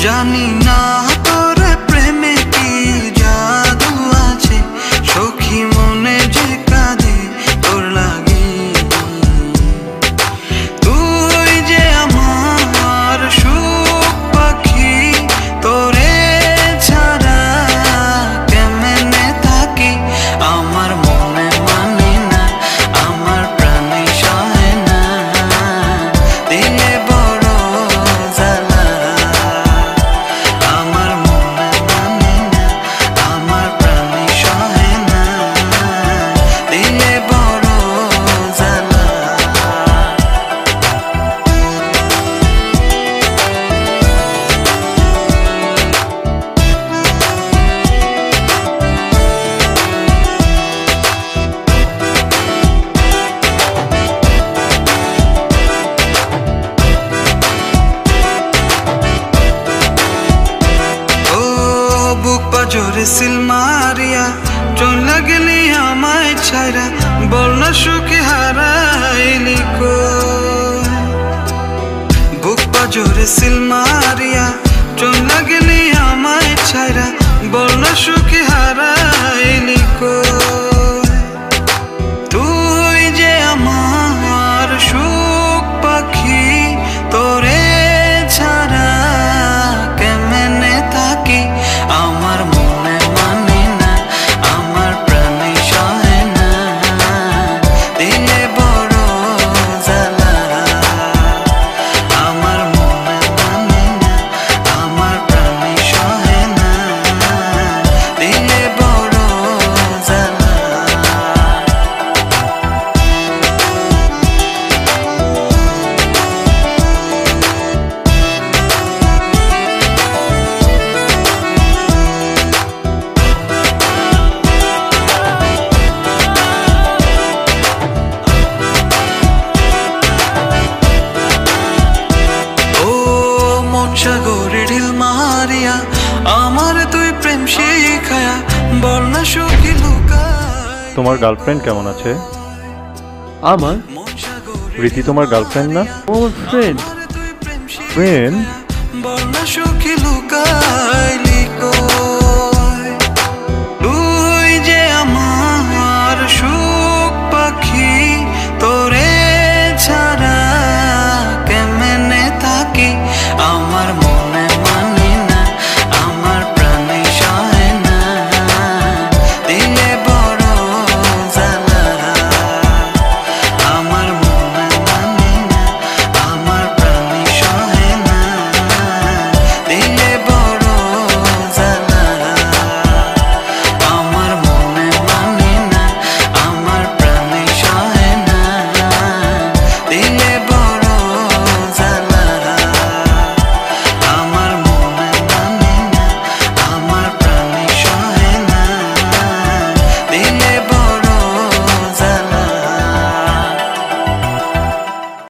জানি না তোর প্রেমে কি জাদু আছে, সখী মনে যে কাঁদে তোর লাগে। তুই যে আমার সুখ পাখি, তোরে ছাড়া কেমনে থাকি। আমার মনে মানে না, আমার প্রাণে সহে না, দিলে বড় জ্বালা। আমার মনে মানে না, আমার প্রাণে সহে না, দিলে বড় জ্বালা। বুক পাজরে সিল মারিয়া চলে গেলি আমায় ছাইরা, বল না সুখে হারাইলি কই। বুক পাজরে সিল মারিয়া চলে গেলি আমায় ছাইরা, বল না সুখে হারাইলি কই। তুই যে আমার সুখ পাখি, তোরে ছাড়া কেমনে থাকি। আমার মনে মানে না, আমার প্রাণে সহে না, দিলে বড় জ্বালা। আমার মনে মানে না, আমার প্রাণে সহে না, দিলে বড় জ্বালা। সাগরে ঢিল মারিয়া আমার তুই প্রেম শিখায়া, বল না সুখী লুকায়। তোমার গার্লফ্রেন্ড কেমন আছে? আমার রীতি তোমার গার্লফ্রেন্ড না? আমার ফ্রেন্ড। ফ্রেন্ড? বল না সুখী লুকায়।